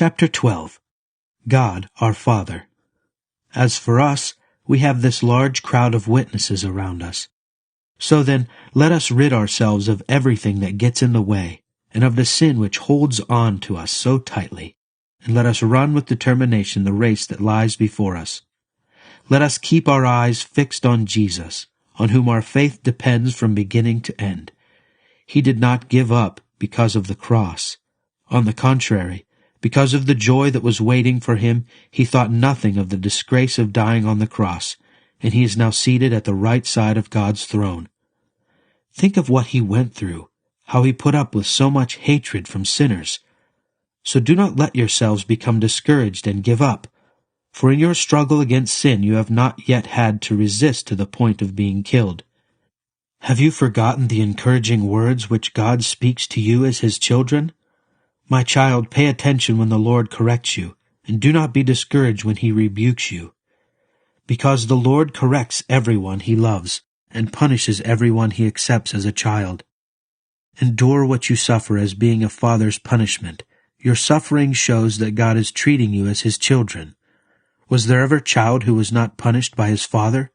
Chapter 12. God our Father. As for us, we have this large crowd of witnesses around us. So then, let us rid ourselves of everything that gets in the way, and of the sin which holds on to us so tightly, and let us run with determination the race that lies before us. Let us keep our eyes fixed on Jesus, on whom our faith depends from beginning to end. He did not give up because of the cross. On the contrary, because of the joy that was waiting for him, he thought nothing of the disgrace of dying on the cross, and he is now seated at the right side of God's throne. Think of what he went through, how he put up with so much hatred from sinners. So do not let yourselves become discouraged and give up, for in your struggle against sin you have not yet had to resist to the point of being killed. Have you forgotten the encouraging words which God speaks to you as his children? My child, pay attention when the Lord corrects you, and do not be discouraged when he rebukes you. Because the Lord corrects everyone he loves, and punishes everyone he accepts as a child. Endure what you suffer as being a father's punishment. Your suffering shows that God is treating you as his children. Was there ever a child who was not punished by his father?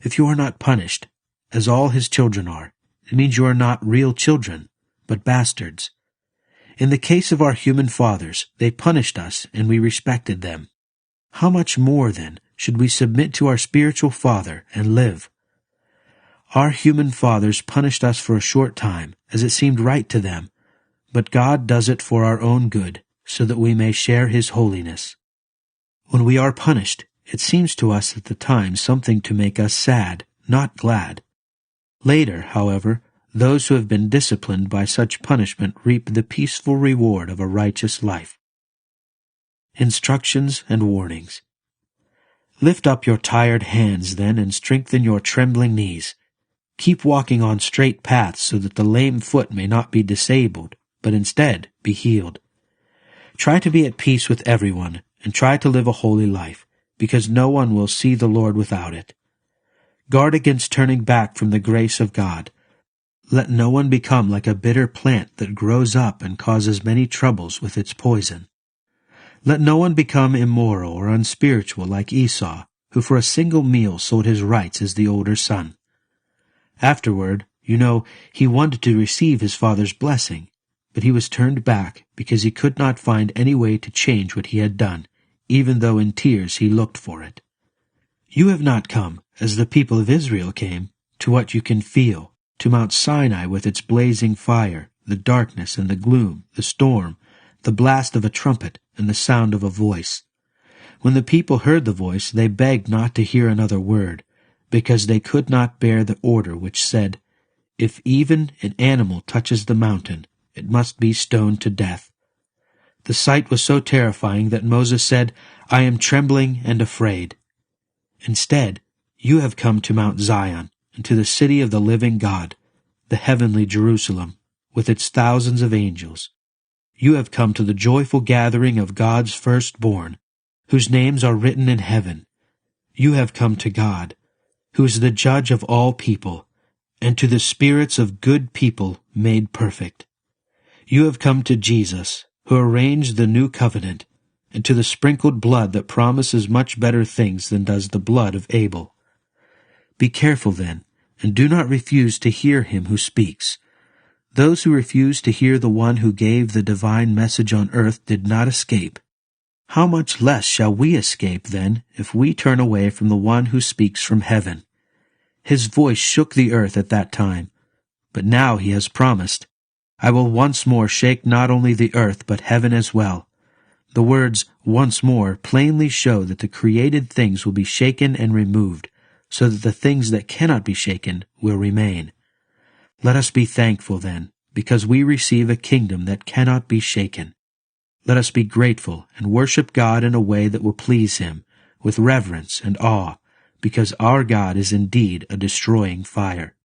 If you are not punished, as all his children are, it means you are not real children, but bastards. In the case of our human fathers, they punished us and we respected them. How much more, then, should we submit to our spiritual Father and live? Our human fathers punished us for a short time, as it seemed right to them, but God does it for our own good, so that we may share his holiness. When we are punished, it seems to us at the time something to make us sad, not glad. Later, however, those who have been disciplined by such punishment reap the peaceful reward of a righteous life. Instructions and warnings. Lift up your tired hands, then, and strengthen your trembling knees. Keep walking on straight paths so that the lame foot may not be disabled, but instead be healed. Try to be at peace with everyone, and try to live a holy life, because no one will see the Lord without it. Guard against turning back from the grace of God. Let no one become like a bitter plant that grows up and causes many troubles with its poison. Let no one become immoral or unspiritual like Esau, who for a single meal sold his rights as the older son. Afterward, he wanted to receive his father's blessing, but he was turned back because he could not find any way to change what he had done, even though in tears he looked for it. You have not come, as the people of Israel came, to what you can feel, to Mount Sinai with its blazing fire, the darkness and the gloom, the storm, the blast of a trumpet, and the sound of a voice. When the people heard the voice, they begged not to hear another word, because they could not bear the order which said, "If even an animal touches the mountain, it must be stoned to death." The sight was so terrifying that Moses said, "I am trembling and afraid." Instead, you have come to Mount Zion, and to the city of the living God, the heavenly Jerusalem, with its thousands of angels. You have come to the joyful gathering of God's firstborn, whose names are written in heaven. You have come to God, who is the judge of all people, and to the spirits of good people made perfect. You have come to Jesus, who arranged the new covenant, and to the sprinkled blood that promises much better things than does the blood of Abel. Be careful, then, and do not refuse to hear him who speaks. Those who refused to hear the one who gave the divine message on earth did not escape. How much less shall we escape, then, if we turn away from the one who speaks from heaven? His voice shook the earth at that time, but now he has promised, "I will once more shake not only the earth but heaven as well." The words, "once more," plainly show that the created things will be shaken and removed, so that the things that cannot be shaken will remain. Let us be thankful, then, because we receive a kingdom that cannot be shaken. Let us be grateful and worship God in a way that will please him, with reverence and awe, because our God is indeed a destroying fire.